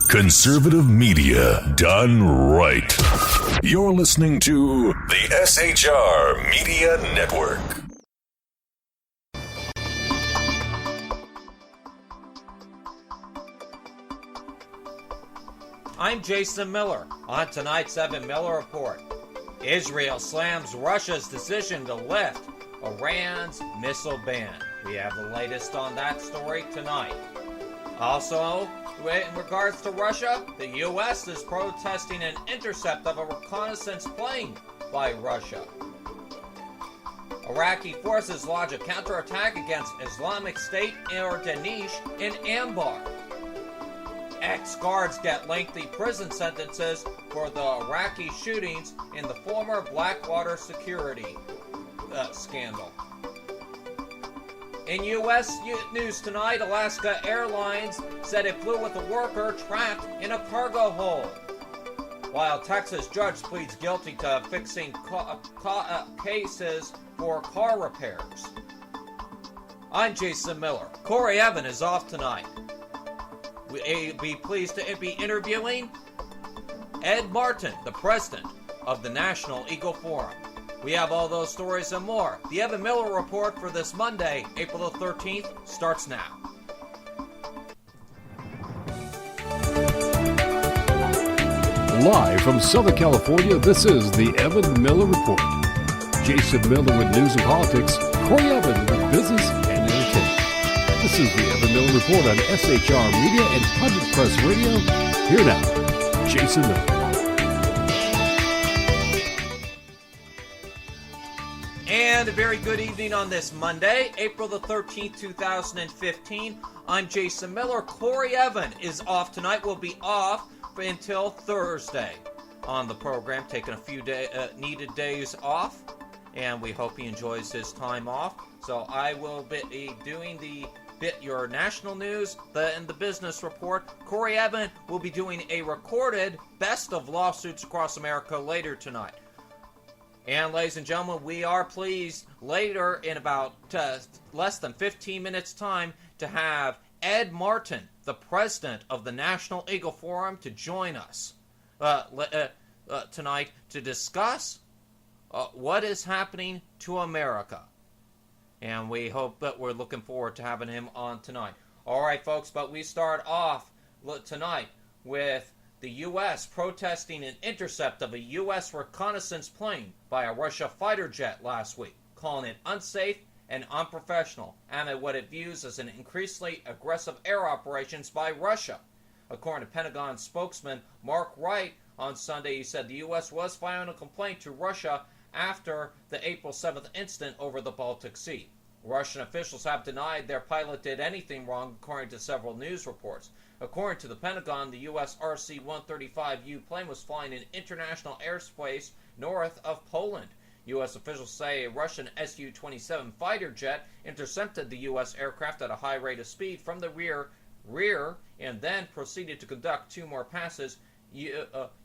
Conservative media done right. You're listening to the SHR Media Network. I'm Jason Miller. On tonight's Evan Miller Report, Israel slams Russia's decision to lift Iran's missile ban. We have the latest on that story tonight. Also, in regards to Russia, the U.S. is protesting an intercept of a reconnaissance plane by Russia. Iraqi forces launch a counterattack against Islamic State or Daesh in Anbar. Ex-guards get lengthy prison sentences for the Iraqi shootings in the former Blackwater security scandal. In U.S. news tonight, Alaska Airlines said it flew with a worker trapped in a cargo hold, while Texas judge pleads guilty to fixing cases for car repairs. I'm Jason Miller. Corey Evan is off tonight. We'll be pleased to be interviewing Ed Martin, the president of the National Eagle Forum. We have all those stories and more. The Evan Miller Report for this Monday, April the 13th, starts now. Live from Southern California, this is the Evan Miller Report. Jason Miller with news and politics, Corey Evan with business and entertainment. This is the Evan Miller Report on SHR Media and Public Press Radio. Here now, Jason Miller. And a very good evening on this Monday, April the 13th, 2015. I'm Jason Miller. Corey Evan is off tonight. We'll be off until Thursday on the program, taking a few needed days off, and we hope he enjoys his time off. So I will be doing your national news and the business report. Corey Evan will be doing a recorded best of lawsuits across America later tonight. And ladies and gentlemen, we are pleased later in about less than 15 minutes time to have Ed Martin, the president of the National Eagle Forum, to join us tonight to discuss what is happening to America. And we hope that we're looking forward to having him on tonight. All right, folks, but we start off tonight with the U.S. protesting an intercept of a U.S. reconnaissance plane by a Russia fighter jet last week, calling it unsafe and unprofessional, and what it views as an increasingly aggressive air operations by Russia. According to Pentagon spokesman Mark Wright on Sunday, he said the U.S. was filing a complaint to Russia after the April 7th incident over the Baltic Sea. Russian officials have denied their pilot did anything wrong, according to several news reports. According to the Pentagon, the U.S. RC-135U plane was flying in international airspace north of Poland. U.S. officials say a Russian Su-27 fighter jet intercepted the U.S. aircraft at a high rate of speed from the rear and then proceeded to conduct two more passes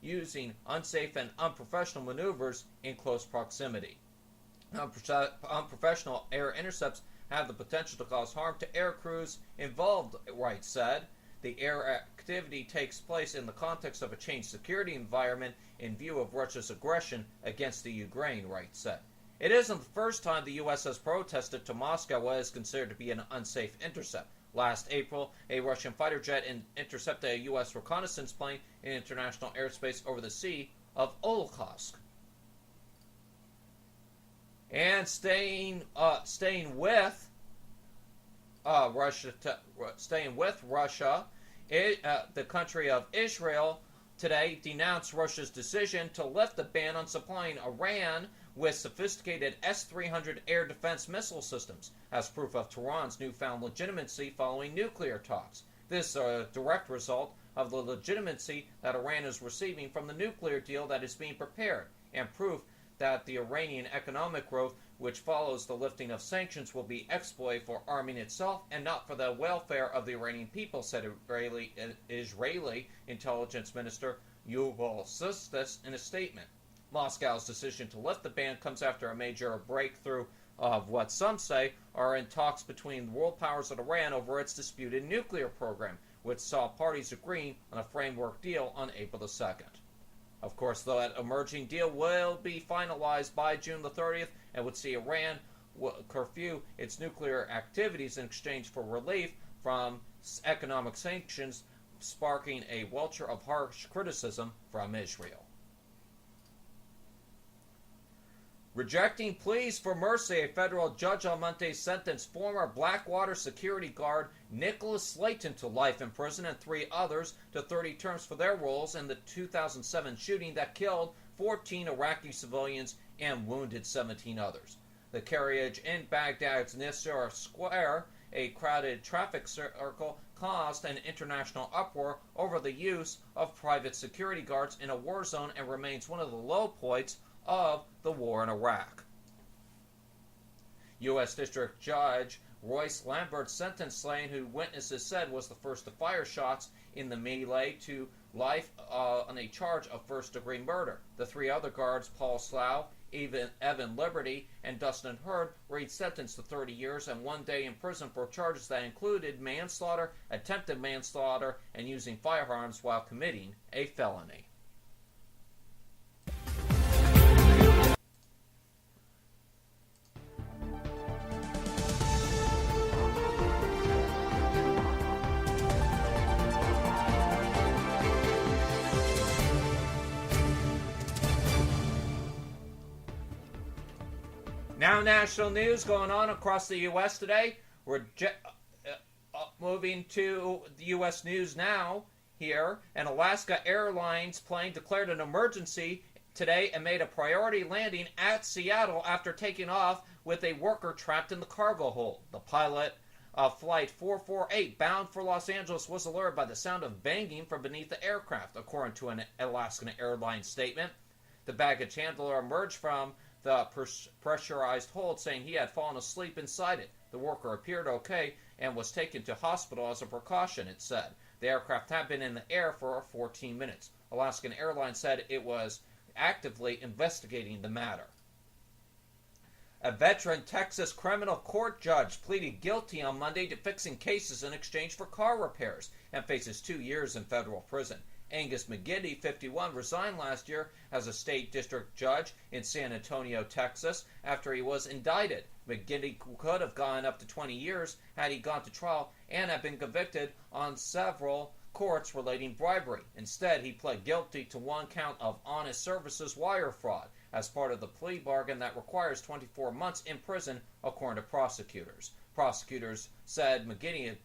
using unsafe and unprofessional maneuvers in close proximity. Unprofessional air intercepts have the potential to cause harm to air crews involved, Wright said. The air activity takes place in the context of a changed security environment in view of Russia's aggression against the Ukraine, Wright said. It isn't the first time the U.S. has protested to Moscow what is considered to be an unsafe intercept. Last April, a Russian fighter jet intercepted a U.S. reconnaissance plane in international airspace over the Sea of Okhotsk. And staying with Russia, the country of Israel today denounced Russia's decision to lift the ban on supplying Iran with sophisticated S-300 air defense missile systems as proof of Tehran's newfound legitimacy following nuclear talks. This is a direct result of the legitimacy that Iran is receiving from the nuclear deal that is being prepared, and proof that the Iranian economic growth which follows the lifting of sanctions will be exploited for arming itself and not for the welfare of the Iranian people, said Israeli intelligence minister Yuval Sistis in a statement. Moscow's decision to lift the ban comes after a major breakthrough of what some say are in talks between the world powers of Iran over its disputed nuclear program, which saw parties agreeing on a framework deal on April the 2nd. Of course, that emerging deal will be finalized by June the 30th and would see Iran curfew its nuclear activities in exchange for relief from economic sanctions, sparking a welter of harsh criticism from Israel. Rejecting pleas for mercy, a federal judge on Monday sentenced former Blackwater security guard Nicholas Slayton to life in prison and 3 others to 30 terms for their roles in the 2007 shooting that killed 14 Iraqi civilians and wounded 17 others. The carriage in Baghdad's Nisr Square, a crowded traffic circle, caused an international uproar over the use of private security guards in a war zone and remains one of the low points of the war in Iraq. U.S. District Judge Royce Lambert sentenced Slayton, who witnesses said was the first to fire shots in the melee, to life on a charge of first-degree murder. The 3 other guards, Paul Slough, Evan Liberty, and Dustin Hurd, were each sentenced to 30 years and 1 day in prison for charges that included manslaughter, attempted manslaughter, and using firearms while committing a felony. Now national news going on across the U.S. today. We're moving to the U.S. News Now here. An Alaska Airlines plane declared an emergency today and made a priority landing at Seattle after taking off with a worker trapped in the cargo hold. The pilot of Flight 448 bound for Los Angeles was alerted by the sound of banging from beneath the aircraft, according to an Alaskan Airlines statement. The baggage handler emerged from the pressurized hold, saying he had fallen asleep inside it. The worker appeared okay and was taken to hospital as a precaution, it said. The aircraft had been in the air for 14 minutes. Alaskan Airlines said it was actively investigating the matter. A veteran Texas criminal court judge pleaded guilty on Monday to fixing cases in exchange for car repairs and faces 2 years in federal prison. Angus McGinty, 51, resigned last year as a state district judge in San Antonio, Texas, after he was indicted. McGinty could have gone up to 20 years had he gone to trial and had been convicted on several courts relating bribery. Instead, he pled guilty to 1 count of honest services wire fraud as part of the plea bargain that requires 24 months in prison, according to prosecutors. Prosecutors said McGinty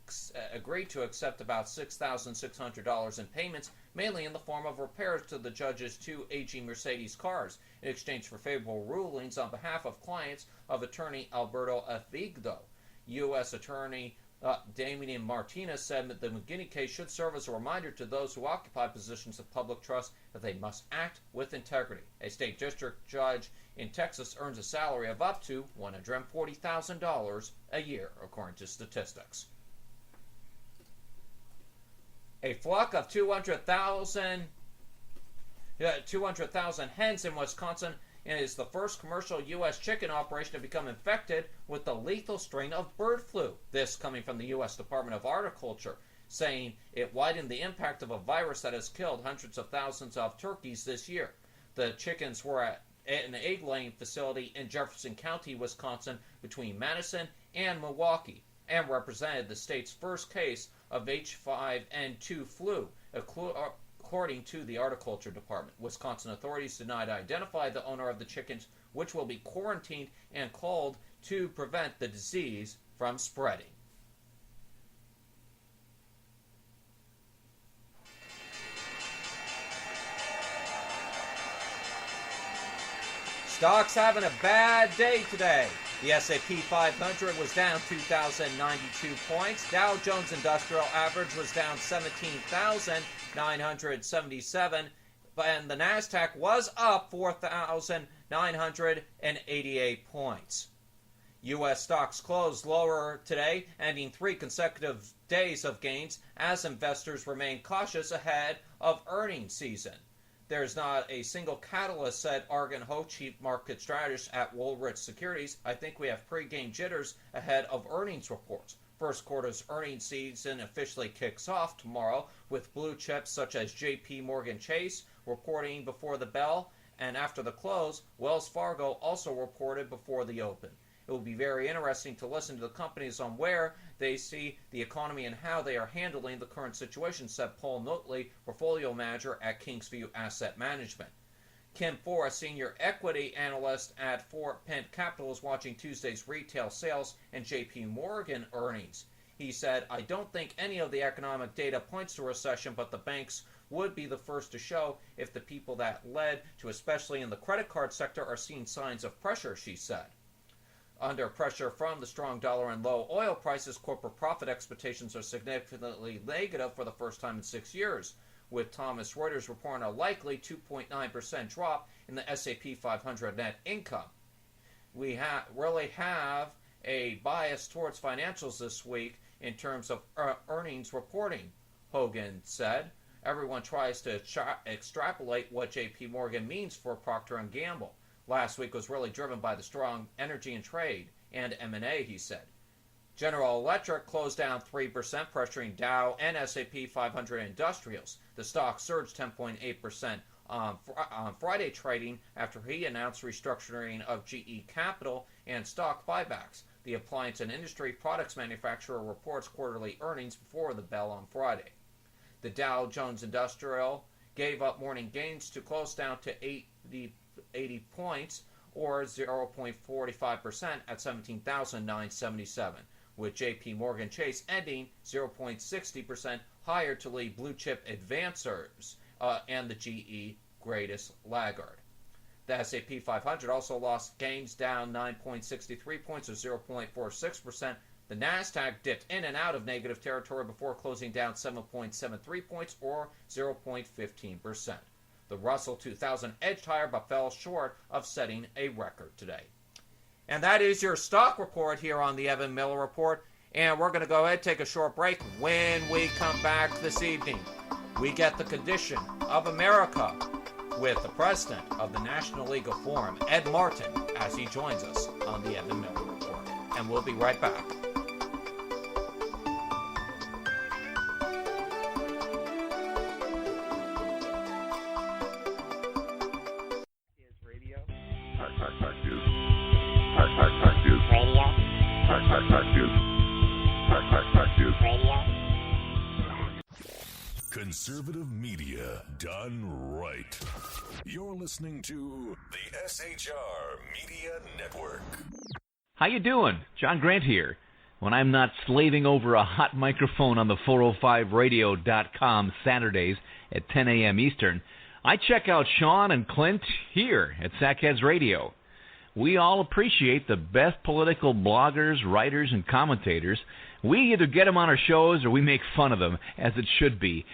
agreed to accept about $6,600 in payments, mainly in the form of repairs to the judge's 2 aging Mercedes cars, in exchange for favorable rulings on behalf of clients of attorney Alberto Avigdo. U.S. Attorney Damian Martinez said that the McGinty case should serve as a reminder to those who occupy positions of public trust that they must act with integrity. A state district judge in Texas earns a salary of up to $140,000 a year, according to statistics. A flock of 200,000 hens in Wisconsin is the first commercial U.S. chicken operation to become infected with the lethal strain of bird flu. This coming from the U.S. Department of Agriculture, saying it widened the impact of a virus that has killed hundreds of thousands of turkeys this year. The chickens were at an egg-laying facility in Jefferson County, Wisconsin, between Madison and Milwaukee, and represented the state's first case of H5N2 flu, according to the Agriculture Department. Wisconsin authorities did not identify the owner of the chickens, which will be quarantined and culled to prevent the disease from spreading. Stocks having a bad day today. The S&P 500 was down 2,092 points. Dow Jones Industrial Average was down 17,977. And the NASDAQ was up 4,988 points. U.S. stocks closed lower today, ending 3 consecutive days of gains as investors remain cautious ahead of earnings season. There's not a single catalyst, said Argan Ho, chief market strategist at Woolrich Securities. I think we have pre-game jitters ahead of earnings reports. First quarter's earnings season officially kicks off tomorrow with blue chips such as J.P. Morgan Chase reporting before the bell, and after the close, Wells Fargo also reported before the open. It will be very interesting to listen to the companies on where they see the economy and how they are handling the current situation, said Paul Notley, portfolio manager at Kingsview Asset Management. Kim Forrest, senior equity analyst at Fort Pent Capital, is watching Tuesday's retail sales and J.P. Morgan earnings. He said, "I don't think any of the economic data points to a recession, but the banks would be the first to show if the people that led to, especially in the credit card sector, are seeing signs of pressure," she said. Under pressure from the strong dollar and low oil prices, corporate profit expectations are significantly negative for the first time in 6 years, with Thomson Reuters reporting a likely 2.9% drop in the S&P 500 net income. We really have a bias towards financials this week in terms of earnings reporting, Hogan said. Everyone tries to extrapolate what J.P. Morgan means for Procter & Gamble. Last week was really driven by the strong energy and trade and M&A, he said. General Electric closed down 3%, pressuring Dow and S&P 500 industrials. The stock surged 10.8% on Friday trading after he announced restructuring of GE Capital and stock buybacks. The appliance and industry products manufacturer reports quarterly earnings before the bell on Friday. The Dow Jones Industrial gave up morning gains to close down to 80 points, or 0.45% at 17,977, with J.P. Morgan Chase ending 0.60% higher to lead blue chip advancers and the GE greatest laggard. The S&P 500 also lost gains, down 9.63 points or 0.46%. The Nasdaq dipped in and out of negative territory before closing down 7.73 points or 0.15%. The Russell 2000 edged higher but fell short of setting a record today. And that is your stock report here on the Evan Miller Report. And we're going to go ahead and take a short break. When we come back this evening, we get the condition of America with the president of the National Legal Forum, Ed Martin, as he joins us on the Evan Miller Report. And we'll be right back. Conservative media done right. You're listening to the SHR Media Network. How you doing? John Grant here. When I'm not slaving over a hot microphone on the 405radio.com Saturdays at 10 a.m. Eastern, I check out Sean and Clint here at Sackheads Radio. We all appreciate the best political bloggers, writers, and commentators. We either get them on our shows or we make fun of them, as it should be.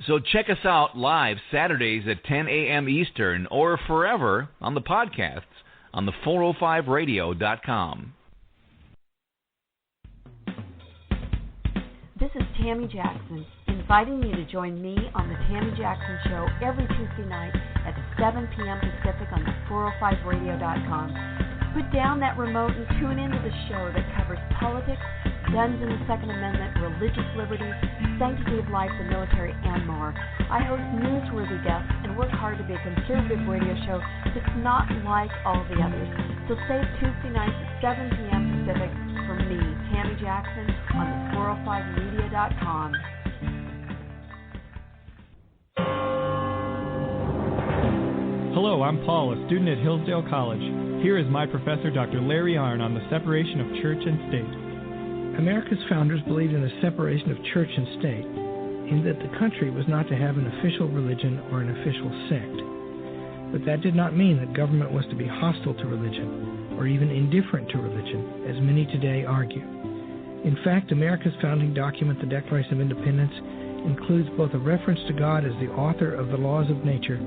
So check us out live Saturdays at 10 a.m. Eastern or forever on the podcasts on the 405radio.com. This is Tammy Jackson, inviting you to join me on the Tammy Jackson Show every Tuesday night at 7 p.m. Pacific on the 405radio.com. Put down that remote and tune into the show that covers politics, guns and the Second Amendment, religious liberties, sanctity of life, the military, and more. I host newsworthy guests and work hard to be a conservative radio show that's not like all the others. So save Tuesday nights at 7 p.m. Pacific for me, Tammy Jackson, on the 405media.com. Hello, I'm Paul, a student at Hillsdale College. Here is my professor, Dr. Larry Arnn, on the separation of church and state. America's founders believed in the separation of church and state, in that the country was not to have an official religion or an official sect. But that did not mean that government was to be hostile to religion, or even indifferent to religion, as many today argue. In fact, America's founding document, the Declaration of Independence, includes both a reference to God as the author of the laws of nature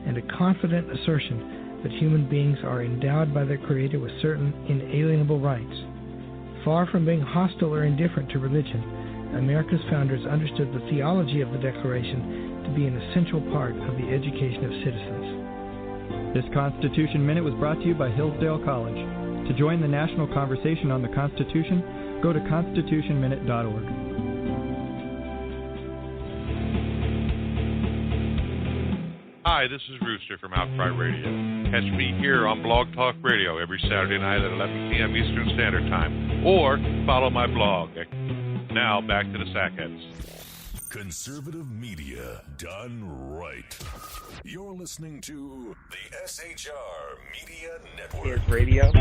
and a confident assertion that human beings are endowed by their Creator with certain inalienable rights. Far from being hostile or indifferent to religion, America's founders understood the theology of the Declaration to be an essential part of the education of citizens. This Constitution Minute was brought to you by Hillsdale College. To join the national conversation on the Constitution, Go to constitutionminute.org. Hi, this is Rooster from Outcry Radio. Catch me here on Blog Talk Radio every Saturday night at 11 p.m. Eastern Standard Time, or follow my blog. Now, back to the Sackheads. Conservative media done right. You're listening to the SHR Media Network. Radio.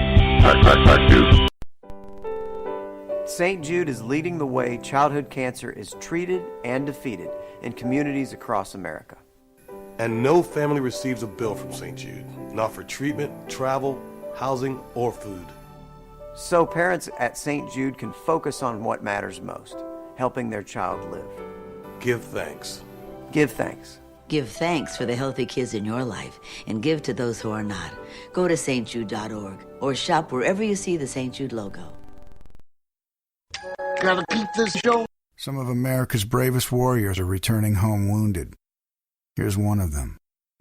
St. Jude is leading the way childhood cancer is treated and defeated in communities across America. And no family receives a bill from St. Jude, not for treatment, travel, housing, or food. So parents at St. Jude can focus on what matters most, helping their child live. Give thanks. Give thanks. Give thanks for the healthy kids in your life and give to those who are not. Go to stjude.org or shop wherever you see the St. Jude logo. Gotta peep this show. Some of America's bravest warriors are returning home wounded. Here's one of them.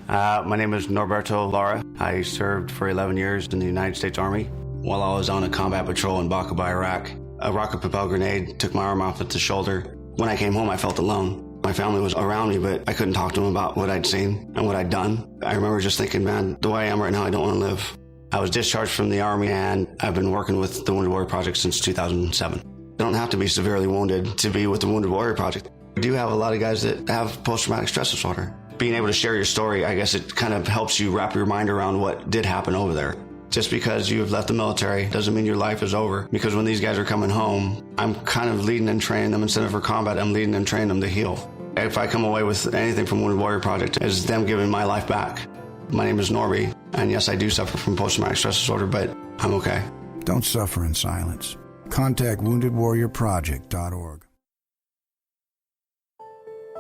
My name is Norberto Lara. I served for 11 years in the United States Army. While I was on a combat patrol in Baqaba, Iraq, a rocket-propelled grenade took my arm off at the shoulder. When I came home, I felt alone. My family was around me, but I couldn't talk to them about what I'd seen and what I'd done. I remember just thinking, man, the way I am right now, I don't want to live. I was discharged from the Army, and I've been working with the Wounded Warrior Project since 2007. You don't have to be severely wounded to be with the Wounded Warrior Project. We do have a lot of guys that have post-traumatic stress disorder. Being able to share your story, I guess it kind of helps you wrap your mind around what did happen over there. Just because you've left the military doesn't mean your life is over. Because when these guys are coming home, I'm kind of leading and training them. Instead of for combat, I'm leading and training them to heal. If I come away with anything from Wounded Warrior Project, it's them giving my life back. My name is Norby, and yes, I do suffer from post-traumatic stress disorder, but I'm okay. Don't suffer in silence. Contact WoundedWarriorProject.org.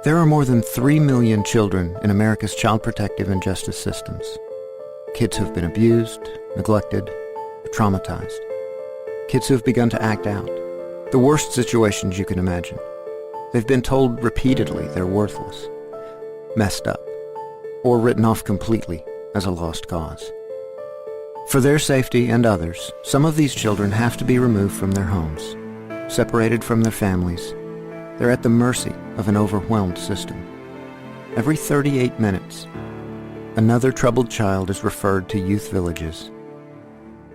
There are more than 3 million children in America's child protective and justice systems. Kids who've been abused, neglected, or traumatized. Kids who've begun to act out. The worst situations you can imagine. They've been told repeatedly they're worthless, messed up, or written off completely as a lost cause. For their safety and others, some of these children have to be removed from their homes, separated from their families. They're at the mercy of an overwhelmed system. Every 38 minutes, another troubled child is referred to Youth Villages.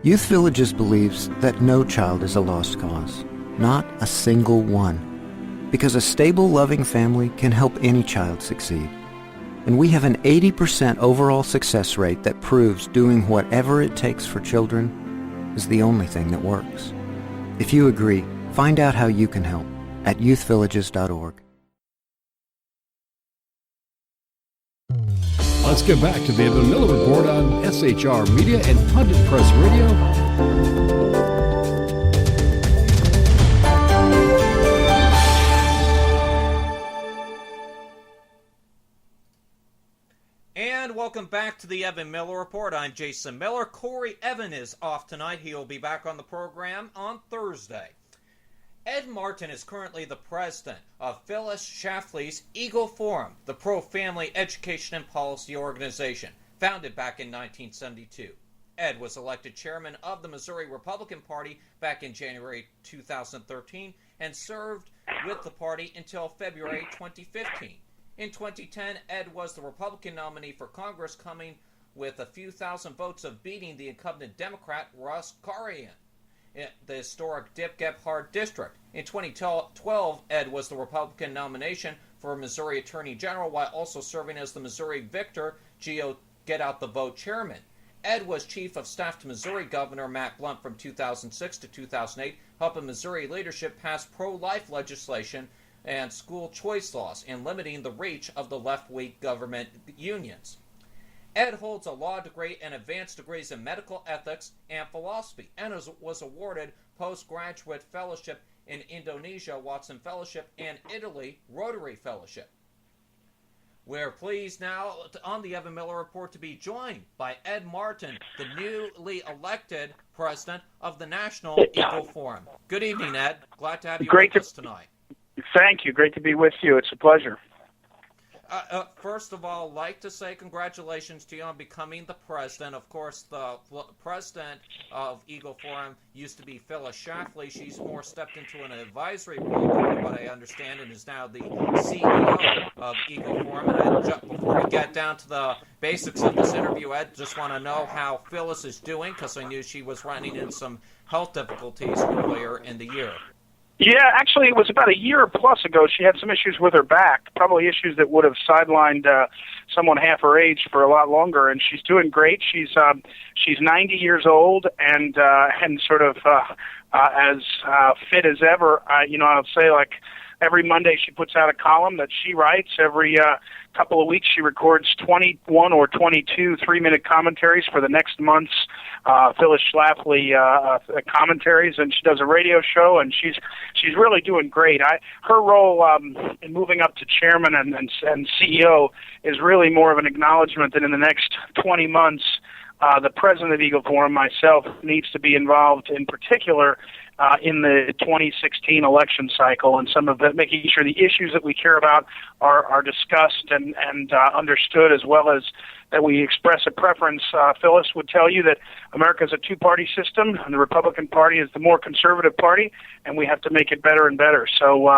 Youth Villages believes that no child is a lost cause, not a single one, because a stable, loving family can help any child succeed. And we have an 80% overall success rate that proves doing whatever it takes for children is the only thing that works. If you agree, find out how you can help at youthvillages.org. Let's get back to the Evan Miller Report on SHR Media and Pundit Press Radio. And welcome back to the Evan Miller Report. I'm Jason Miller. Corey Evan is off tonight. He'll be back on the program on Thursday. Ed Martin is currently the president of Phyllis Schlafly's Eagle Forum, the pro-family education and policy organization, founded back in 1972. Ed was elected chairman of the Missouri Republican Party back in January 2013 and served with the party until February 2015. In 2010, Ed was the Republican nominee for Congress, coming with a few thousand votes of beating the incumbent Democrat Russ Karian in the historic Dick Gephardt district. In 2012, Ed was the Republican nomination for Missouri Attorney General while also serving as the Missouri Victor GO Get Out the Vote chairman. Ed was chief of staff to Missouri Governor Matt Blunt from 2006 to 2008, helping Missouri leadership pass pro-life legislation and school choice laws and limiting the reach of the left-wing government unions. Ed holds a law degree and advanced degrees in medical ethics and philosophy, and was awarded postgraduate fellowship in Indonesia, Watson Fellowship, and Italy, Rotary Fellowship. We're pleased now on the Evan Miller Report to be joined by Ed Martin, the newly elected president of the National Eagle Forum. Good evening, Ed. Glad to have you with us tonight. Thank you. Great to be with you. It's a pleasure. First of all, like to say congratulations to you on becoming the president. Of course, the president of Eagle Forum used to be Phyllis Schlafly. She's more stepped into an advisory role, from what I understand, and is now the CEO of Eagle Forum. And before we get down to the basics of this interview, Ed, just want to know how Phyllis is doing, because I knew she was running into some health difficulties earlier in the year. Yeah, actually, it was about a year plus ago. She had some issues with her back, probably issues that would have sidelined someone half her age for a lot longer. And she's doing great. She's 90 years old and sort of as fit as ever. I'll say, like, every Monday she puts out a column that she writes. Every couple of weeks she records 21 or 22 3-minute commentaries for the next month's Phyllis Schlafly commentaries, and she does a radio show, and she's really doing great. Her role in moving up to chairman and CEO is really more of an acknowledgement that in the next 20 months, the president of Eagle Forum, myself, needs to be involved in particular in the 2016 election cycle, and some of the making sure the issues that we care about are discussed and understood, as well as that we express a preference. Phyllis would tell you that America is a two-party system, and the Republican Party is the more conservative party, and we have to make it better and better. So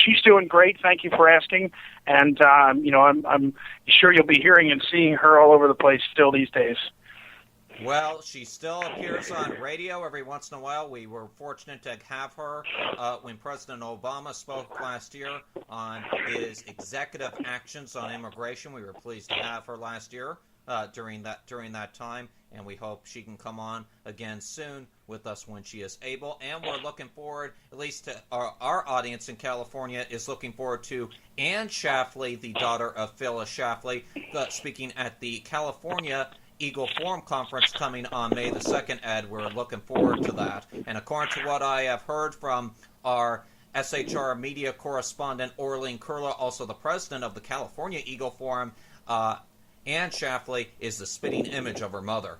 she's doing great. Thank you for asking, and I'm sure you'll be hearing and seeing her all over the place still these days. Well, she still appears on radio every once in a while. We were fortunate to have her when President Obama spoke last year on his executive actions on immigration. We were pleased to have her last year during that time, and we hope she can come on again soon with us when she is able. And we're looking forward, at least to our audience in California is looking forward to Ann Schlafly, the daughter of Phyllis Schlafly, speaking at the California Eagle Forum Conference coming on May the 2nd, Ed. We're looking forward to that. And according to what I have heard from our SHR media correspondent, Orleen Kurla, also the president of the California Eagle Forum, Ann Schlafly is the spitting image of her mother.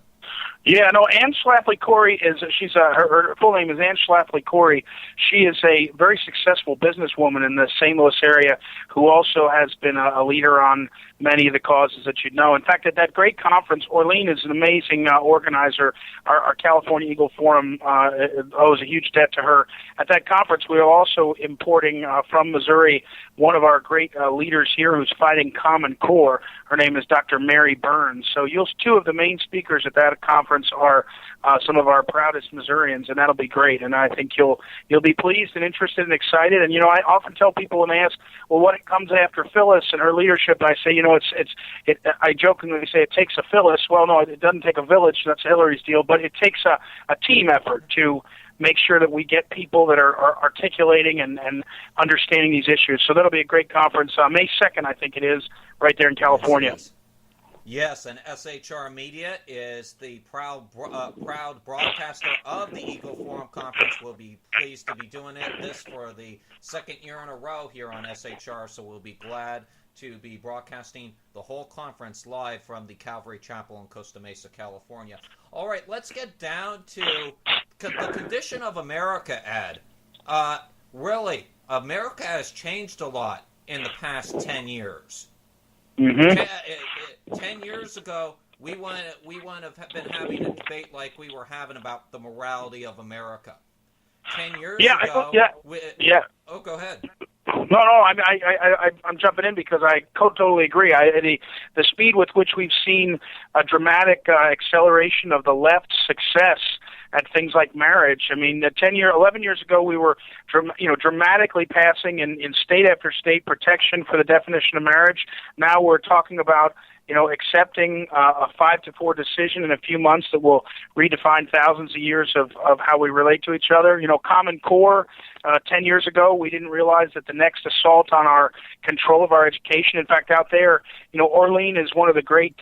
Yeah, no, Ann Schlafly Corey her full name is Ann Schlafly Corey. She is a very successful businesswoman in the St. Louis area who also has been a leader on many of the causes that you'd know. In fact, at that great conference, Orleen is an amazing organizer. Our California Eagle Forum owes a huge debt to her. At that conference, we are also importing from Missouri one of our great leaders here who's fighting Common Core. Her name is Dr. Mary Burns. So two of the main speakers at that conference are some of our proudest Missourians, and that'll be great. And I think you'll be pleased and interested and excited. And I often tell people when they ask, well, what comes after Phyllis and her leadership, I say, I jokingly say it takes a Phyllis. Well, no, it doesn't take a village. That's Hillary's deal, but it takes a team effort to make sure that we get people that are articulating and understanding these issues. So that'll be a great conference. May 2nd, I think it is, right there in California. Yes, and SHR Media is the proud broadcaster of the Eagle Forum Conference. We'll be pleased to be doing this for the second year in a row here on SHR, so we'll be glad to be broadcasting the whole conference live from the Calvary Chapel in Costa Mesa, California. All right, let's get down to the condition of America, Ed. Really, America has changed a lot in the past 10 years. Mm-hmm. 10 years ago, we wouldn't have been having a debate like we were having about the morality of America. 10 years ago... Oh, go ahead. No, I'm jumping in because I totally agree. The speed with which we've seen a dramatic acceleration of the left's success at things like marriage. I mean, 11 years ago, we were dramatically passing in state after state protection for the definition of marriage. Now we're talking about accepting a 5-4 decision in a few months that will redefine thousands of years of how we relate to each other. Common Core, 10 years ago, we didn't realize that the next assault on our control of our education, in fact, out there, Orleen is one of the great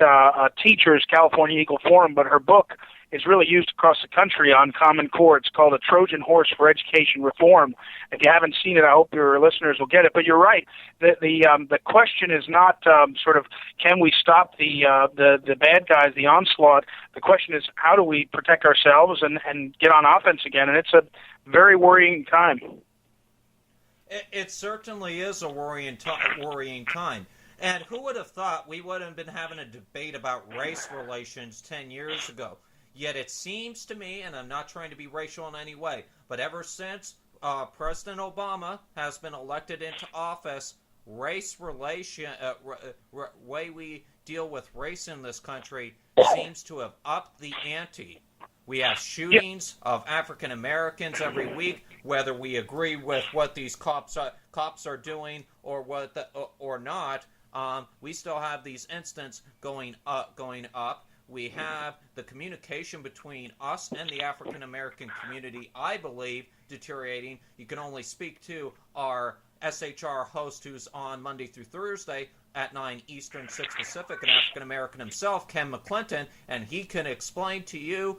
teachers, California Eagle Forum, but her book is really used across the country on Common Core. It's called A Trojan Horse for Education Reform. If you haven't seen it, I hope your listeners will get it. But you're right. The question is not sort of can we stop the bad guys, the onslaught. The question is how do we protect ourselves and get on offense again? And it's a very worrying time. It certainly is a worrying time. And who would have thought we would have been having a debate about race relations 10 years ago? Yet it seems to me, and I'm not trying to be racial in any way, but ever since President Obama has been elected into office, race relation, way we deal with race in this country seems to have upped the ante. We have shootings of African Americans every week, whether we agree with what these cops are doing or not. We still have these incidents going up. We have the communication between us and the African American community, I believe, deteriorating. You can only speak to our SHR host, who's on Monday through Thursday at 9 Eastern, 6 Pacific, an African American himself, Ken McClinton, and he can explain to you,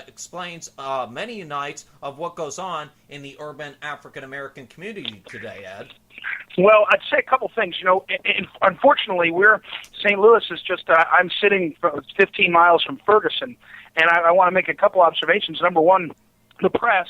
explains many nights of what goes on in the urban African American community today, Ed. Well, I'd say a couple things. You know, unfortunately, St. Louis is just, I'm sitting 15 miles from Ferguson, and I want to make a couple observations. Number one, the press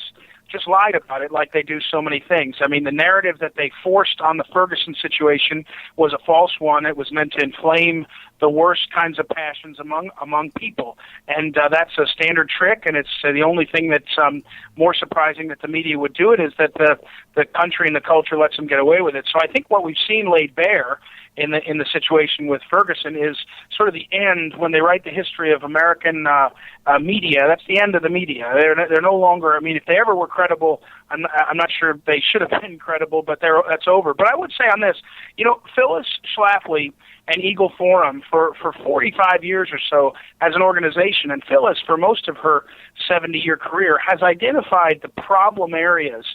just lied about it like they do so many things. I mean, the narrative that they forced on the Ferguson situation was a false one. It was meant to inflame the worst kinds of passions among people. And that's a standard trick, and it's the only thing that's more surprising that the media would do it is that the country and the culture lets them get away with it. So I think what we've seen laid bare in the situation with Ferguson is sort of the end. When they write the history of American media, that's the end of the media. They're no longer, I mean, if they ever were credible, I'm not sure they should have been credible, but that's over. But I would say on this, you know, Phyllis Schlafly and Eagle Forum for 45 years or so as an organization, and Phyllis, for most of her 70-year career, has identified the problem areas.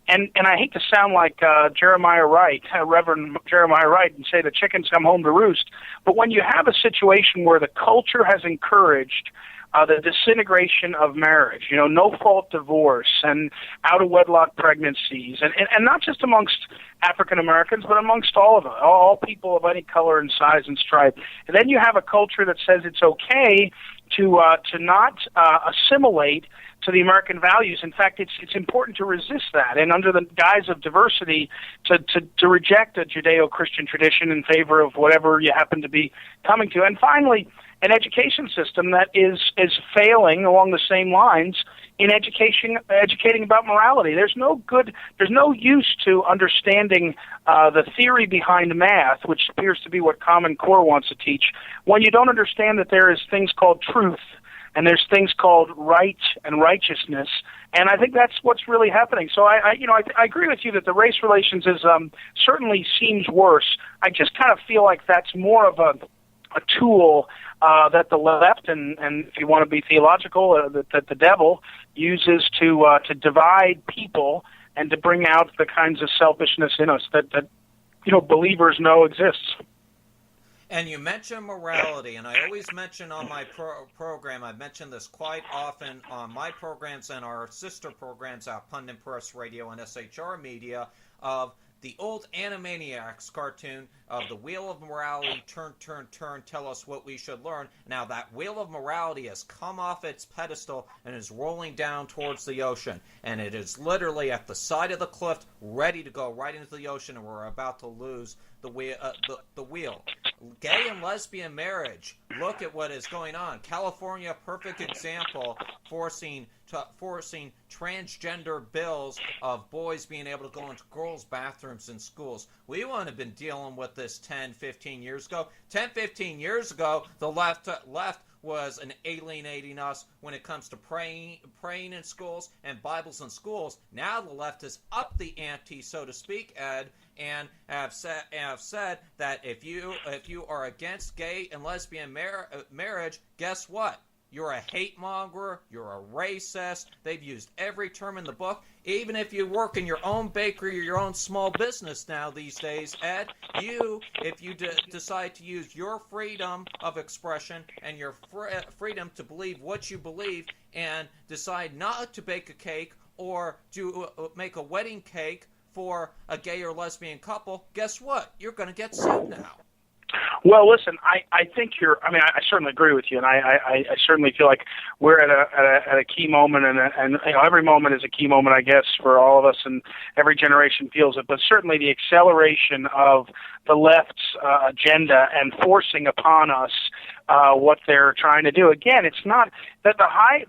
And I hate to sound like Jeremiah Wright, Reverend Jeremiah Wright, and say the chickens come home to roost, but when you have a situation where the culture has encouraged the disintegration of marriage, you know, no-fault divorce and out-of-wedlock pregnancies, and not just amongst African Americans, but amongst all of us, all people of any color and size and stripe. And then you have a culture that says it's okay to not assimilate to the American values. In fact, it's important to resist that, and under the guise of diversity, to reject a Judeo-Christian tradition in favor of whatever you happen to be coming to. And finally, an education system that is failing along the same lines in educating about morality. There's no use to understanding the theory behind math, which appears to be what Common Core wants to teach, when you don't understand that there is things called truth and there's things called right and righteousness. And I think that's what's really happening. So I agree with you that the race relations is certainly seems worse. I just kind of feel like that's more of a tool that the left and if you want to be theological, that the devil uses to divide people and to bring out the kinds of selfishness in us that believers know exists. And you mentioned morality, and I always mention on my program, I've mentioned this quite often on my programs and our sister programs at Pundit Press Radio and SHR Media, of the old Animaniacs cartoon of the Wheel of Morality, turn, turn, turn, tell us what we should learn. Now that Wheel of Morality has come off its pedestal and is rolling down towards the ocean. And it is literally at the side of the cliff, ready to go right into the ocean, and we're about to lose the wheel. Gay and lesbian marriage. Look at what is going on. California, perfect example, forcing transgender bills of boys being able to go into girls' bathrooms in schools. We wouldn't have been dealing with this 10, 15 years ago. 10, 15 years ago, the left was alienating us when it comes to praying in schools and Bibles in schools. Now the left has upped the ante, so to speak, Ed, and have said that if you are against gay and lesbian marriage, guess what? You're a hate monger, you're a racist. They've used every term in the book. Even if you work in your own bakery or your own small business now these days, Ed, if you decide to use your freedom of expression and your freedom to believe what you believe and decide not to bake a cake or to make a wedding cake for a gay or lesbian couple, guess what? You're going to get sued now. Well, listen, I think I certainly agree with you, and I certainly feel like we're at a key moment, and every moment is a key moment, I guess, for all of us, and every generation feels it. But certainly the acceleration of the left's agenda and forcing upon us what they're trying to do. Again, it's not that the high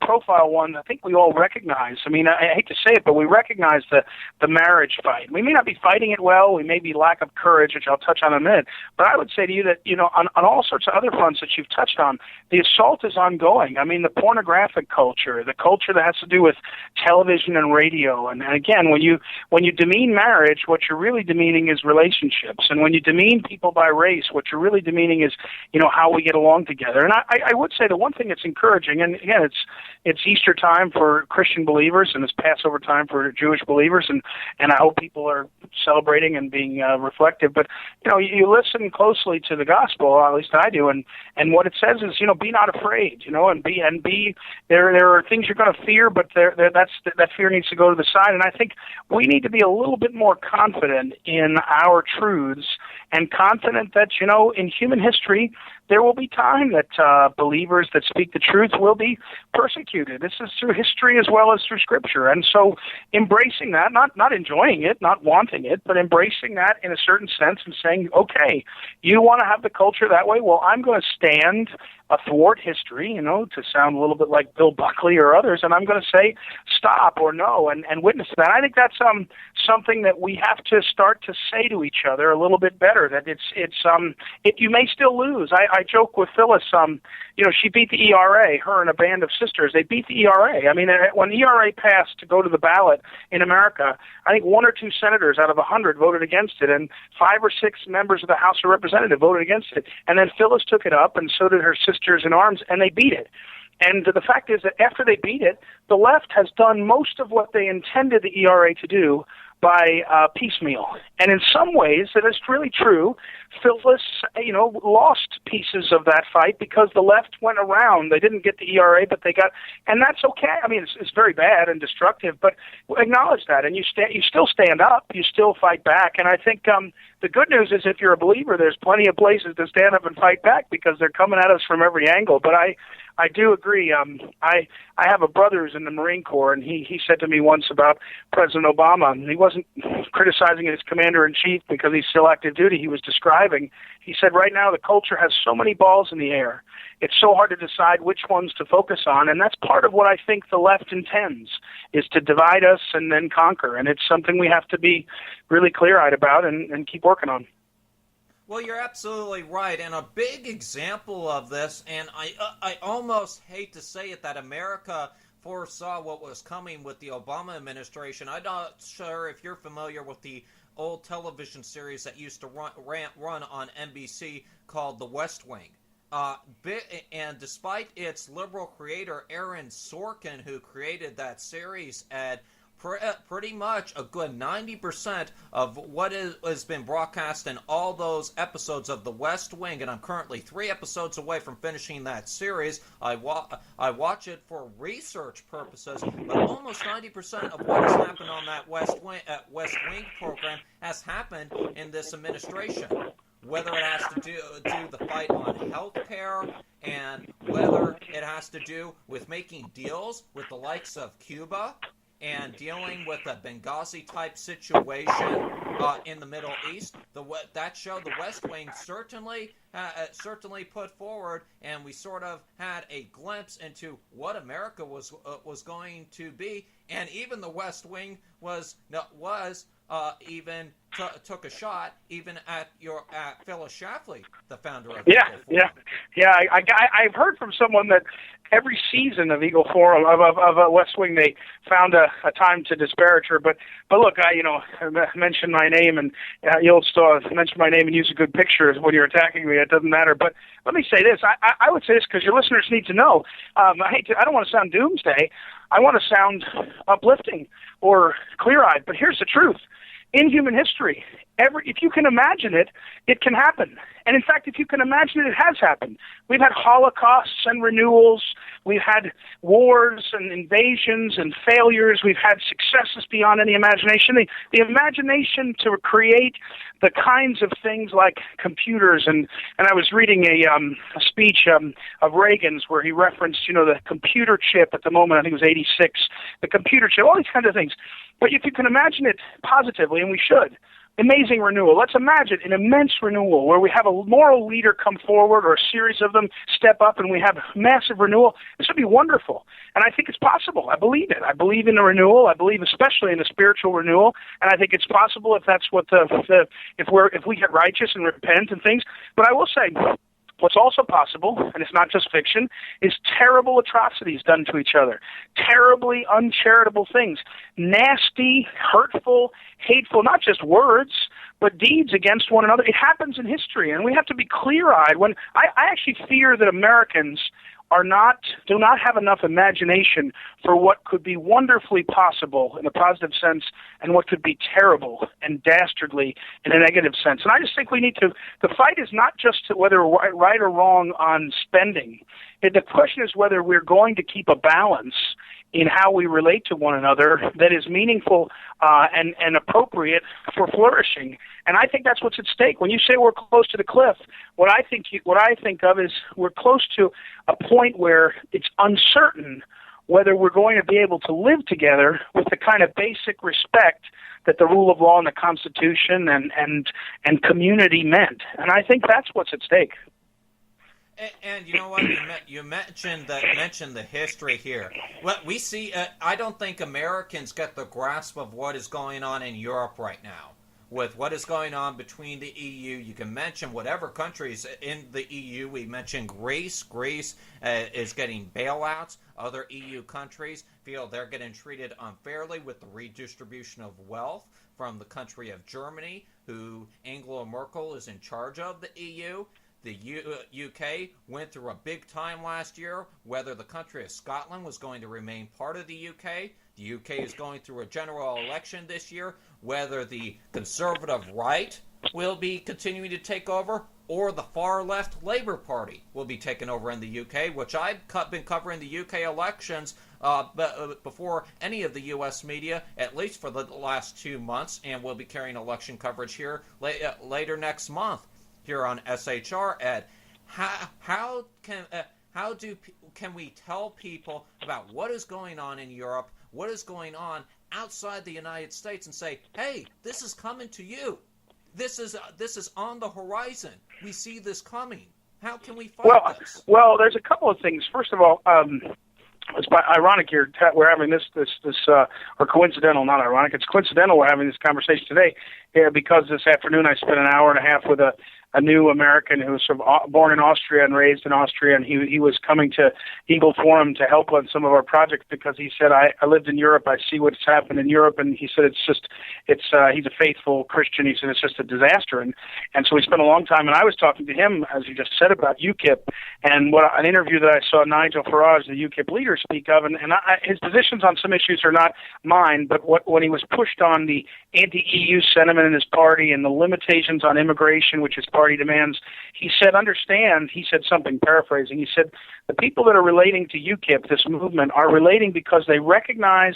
profile one. I think we all recognize. I mean, I hate to say it, but we recognize the marriage fight. We may not be fighting it well. We may be lack of courage, which I'll touch on in a minute. But I would say to you that on all sorts of other fronts that you've touched on, the assault is ongoing. I mean, the pornographic culture, the culture that has to do with television and radio, and again, when you demean marriage, what you're really demeaning is relationships, and when you demean people by race, what you're really demeaning is how we get along together. And I would say the one thing that's encouraging, and again, it's Easter time for Christian believers, and it's Passover time for Jewish believers, and I hope people are celebrating and being reflective. But you listen closely to the gospel, at least I do, and what it says is be not afraid, and be there are things you're going to fear, but that fear needs to go to the side. And I think we need to be a little bit more confident in our truths, and confident that in human history there will be time that believers that speak the truth will be persecuted. This is through history as well as through Scripture. And so embracing that, not enjoying it, not wanting it, but embracing that in a certain sense and saying, okay, you want to have the culture that way? Well, I'm going to stand athwart history, to sound a little bit like Bill Buckley or others, and I'm going to say stop or no and witness that. I think that's something that we have to start to say to each other a little bit better, that you may still lose. I joke with Phyllis, she beat the ERA, her and a band of sisters. They beat the ERA. I mean, when the ERA passed to go to the ballot in America, I think 1 or 2 senators out of 100 voted against it, and 5 or 6 members of the House of Representatives voted against it. And then Phyllis took it up, and so did her sisters in arms, and they beat it. And the fact is that after they beat it, the left has done most of what they intended the ERA to do by piecemeal. And in some ways, that is really true. Phyllis, lost pieces of that fight because the left went around. They didn't get the ERA, but they got, and that's okay. I mean, it's very bad and destructive, but acknowledge that, and you still stand up, you still fight back. And I think the good news is, if you're a believer, there's plenty of places to stand up and fight back because they're coming at us from every angle. But I do agree. I have a brother who's in the Marine Corps, and he said to me once about President Obama, and he wasn't criticizing his commander-in-chief because he's still active duty. He was describing, he said, right now the culture has so many balls in the air. It's so hard to decide which ones to focus on, and that's part of what I think the left intends, is to divide us and then conquer. And it's something we have to be really clear-eyed about and keep working on. Well, you're absolutely right, and a big example of this, and I almost hate to say it, that America foresaw what was coming with the Obama administration. I'm not sure if you're familiar with the old television series that used to run on NBC called The West Wing. And despite its liberal creator, Aaron Sorkin, who created that series, Ed, pretty much a good 90% of what has been broadcast in all those episodes of The West Wing, and I'm currently 3 episodes away from finishing that series. I watch it for research purposes, but almost 90% of what has happened on that West Wing program has happened in this administration. Whether it has to do the fight on health care, and whether it has to do with making deals with the likes of Cuba and dealing with a Benghazi-type situation in the Middle East, that show, The West Wing, certainly put forward, and we sort of had a glimpse into what America was going to be, and even The West Wing even took a shot even at Phyllis Schlafly, the founder of Eagle Forum. I've heard from someone that every season of Eagle Forum of West Wing, they found a time to disparage her. But look, I mention my name, and you'll still mention my name and use a good picture when you're attacking me. It doesn't matter. But let me say this. I would say this because your listeners need to know. I don't want to sound doomsday. I want to sound uplifting or clear-eyed. But here's the truth. In human history, if you can imagine it, it can happen. And in fact, if you can imagine it, it has happened. We've had holocausts and renewals. We've had wars and invasions and failures. We've had successes beyond any imagination. The imagination to create the kinds of things like computers. And I was reading a speech of Reagan's where he referenced, the computer chip at the moment. I think it was 86. The computer chip, all these kinds of things. But if you can imagine it positively, and we should, amazing renewal. Let's imagine an immense renewal where we have a moral leader come forward or a series of them step up and we have massive renewal. This would be wonderful. And I think it's possible. I believe it. I believe in a renewal. I believe especially in a spiritual renewal. And I think it's possible if that's what if we get righteous and repent and things. But I will say, what's also possible, and it's not just fiction, is terrible atrocities done to each other. Terribly uncharitable things. Nasty, hurtful, hateful, not just words, but deeds against one another. It happens in history, and we have to be clear-eyed. When I actually fear that Americans do not have enough imagination for what could be wonderfully possible in a positive sense and what could be terrible and dastardly in a negative sense. And I just think we need to, the fight is not just whether we're right or wrong on spending. The question is whether we're going to keep a balance in how we relate to one another that is meaningful and appropriate for flourishing. And I think that's what's at stake. When you say we're close to the cliff, what I think of is we're close to a point where it's uncertain whether we're going to be able to live together with the kind of basic respect that the rule of law and the Constitution and community meant. And I think that's what's at stake. And you know what? You mentioned the history here. What we see, I don't think Americans get the grasp of what is going on in Europe right now. With what is going on between the EU, you can mention whatever countries in the EU. We mentioned Greece. Greece is getting bailouts. Other EU countries feel they're getting treated unfairly with the redistribution of wealth from the country of Germany, who Angela Merkel is in charge of the EU. The UK went through a big time last year, whether the country of Scotland was going to remain part of the UK. The UK is going through a general election this year, whether the conservative right will be continuing to take over or the far-left Labour Party will be taken over in the UK, which I've been covering the UK elections before any of the U.S. media, at least for the last 2 months, and we'll be carrying election coverage here later next month. Here on SHR, Ed, how can we tell people about what is going on in Europe, what is going on outside the United States, and say, hey, this is coming to you. This is on the horizon. We see this coming. How can we fight this? Well, there's a couple of things. First of all, it's ironic here. We're having this, or coincidental, not ironic. It's coincidental we're having this conversation today, because this afternoon I spent an hour and a half with a new American who was born in Austria and raised in Austria, and he was coming to Eagle Forum to help on some of our projects because he said, I lived in Europe, I see what's happened in Europe, and he said he's a faithful Christian. He said it's just a disaster, and so we spent a long time, and I was talking to him, as you just said, about UKIP, and an interview that I saw Nigel Farage, the UKIP leader, speak of, and his positions on some issues are not mine, but when he was pushed on the anti-EU sentiment in his party and the limitations on immigration, which his party demands, he said something, paraphrasing, he said, the people that are relating to UKIP, this movement, are relating because they recognize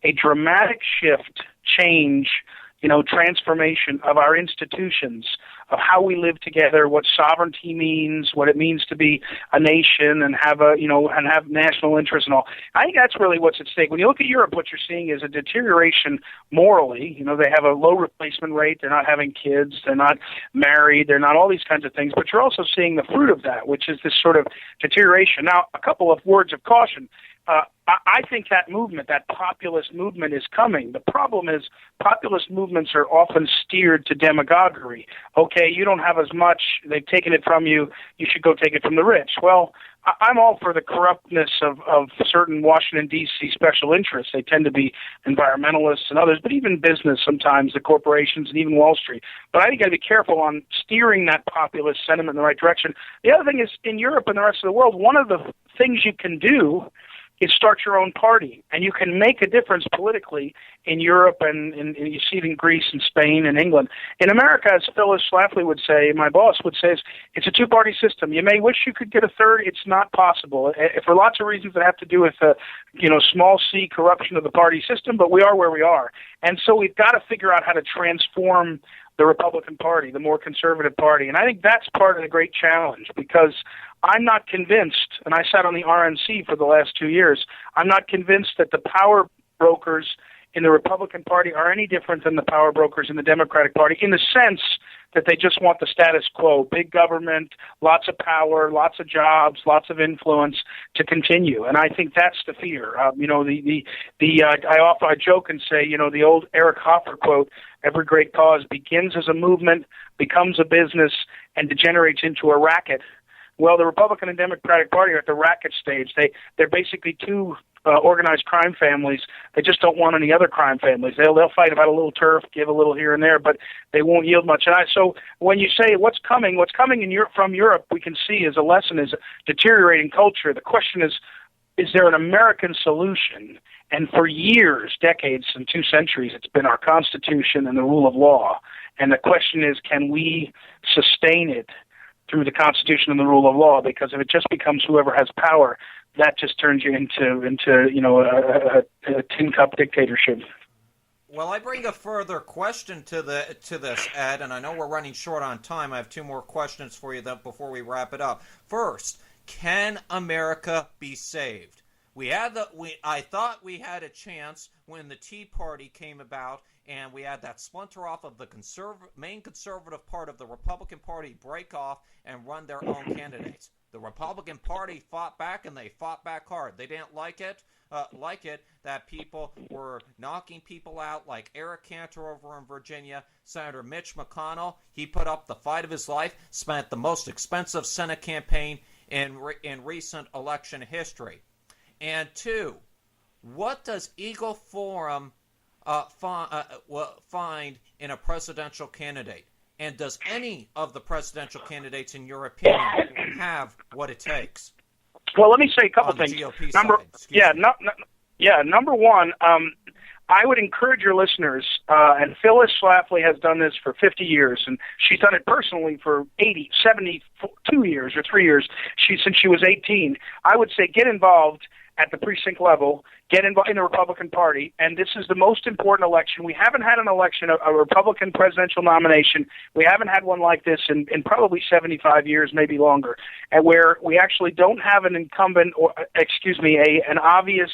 a dramatic shift, change, transformation of our institutions, of how we live together, what sovereignty means, what it means to be a nation and have and have national interests and all. I think that's really what's at stake. When you look at Europe, what you're seeing is a deterioration morally. They have a low replacement rate. They're not having kids. They're not married. They're not all these kinds of things. But you're also seeing the fruit of that, which is this sort of deterioration. Now, a couple of words of caution. I think that movement, that populist movement, is coming. The problem is populist movements are often steered to demagoguery. Okay, you don't have as much, they've taken it from you, you should go take it from the rich. Well, I'm all for the corruptness of certain Washington, D.C. special interests. They tend to be environmentalists and others, but even business sometimes, the corporations and even Wall Street. But I think you've got to be careful on steering that populist sentiment in the right direction. The other thing is, in Europe and the rest of the world, one of the things you can do is start your own party, and you can make a difference politically in Europe, and you see it in Greece and Spain and England. In America, as Phyllis Schlafly would say, my boss would say, it's a two-party system. You may wish you could get a third. It's not possible, for lots of reasons that have to do with small c corruption of the party system, but we are where we are. And so we've got to figure out how to transform the Republican Party, the more conservative party. And I think that's part of the great challenge, because I'm not convinced, and I sat on the RNC for the last 2 years, I'm not convinced that the power brokers in the Republican Party are any different than the power brokers in the Democratic Party, in the sense that they just want the status quo, big government, lots of power, lots of jobs, lots of influence to continue. And I think that's the fear. I joke and say, the old Eric Hoffer quote, every great cause begins as a movement, becomes a business, and degenerates into a racket. Well, the Republican and Democratic Party are at the racket stage. They're basically two organized crime families. They just don't want any other crime families. They'll fight about a little turf, give a little here and there, but they won't yield much. And so when you say what's coming in Europe, from Europe, we can see as a lesson is deteriorating culture. The question is there an American solution? And for years, decades, and 2 centuries, it's been our Constitution and the rule of law. And the question is, can we sustain it through the Constitution and the rule of law? Because if it just becomes whoever has power, that just turns you into a tin cup dictatorship. Well, I bring a further question to this, Ed, and I know we're running short on time. I have 2 more questions for you before we wrap it up. First, can America be saved? I thought we had a chance when the Tea Party came about, and we had that splinter off of the main conservative part of the Republican Party break off and run their own candidates. The Republican Party fought back, and they fought back hard. They didn't like it that people were knocking people out like Eric Cantor over in Virginia. Senator Mitch McConnell, he put up the fight of his life, spent the most expensive Senate campaign in recent election history. And 2, what does Eagle Forum find in a presidential candidate? And does any of the presidential candidates, in your opinion, have what it takes? Well, let me say a couple things. Number one, I would encourage your listeners, and Phyllis Schlafly has done this for 50 years, and she's done it personally for 72 years or 3 years, since she was 18. I would say get involved at the precinct level, get involved in the Republican Party, and this is the most important election. We haven't had an election, a Republican presidential nomination. We haven't had one like this in probably 75 years, maybe longer, and where we actually don't have an incumbent, an obvious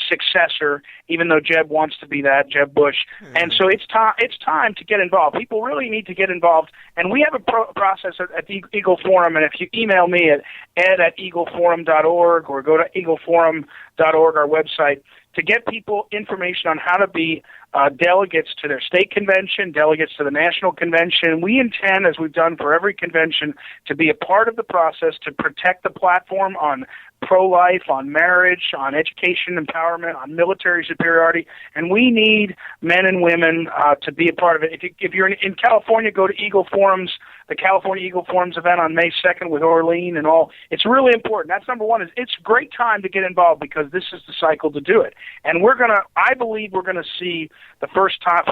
successor, even though Jeb wants to be that, Jeb Bush. And so it's time to get involved. People really need to get involved, and we have a process at the Eagle Forum, and if you email me at ed@eagleforum.org or go to eagleforum.org, our website, to get people information on how to be delegates to their state convention, delegates to the national convention. We intend, as we've done for every convention, to be a part of the process to protect the platform on pro-life, on marriage, on education empowerment, on military superiority, and we need men and women to be a part of it. If you're in California, go to Eagle Forums, the California Eagle Forums event on May 2nd with Orlean and all. It's really important. That's number one. It's a great time to get involved because this is the cycle to do it. And I believe we're going to see for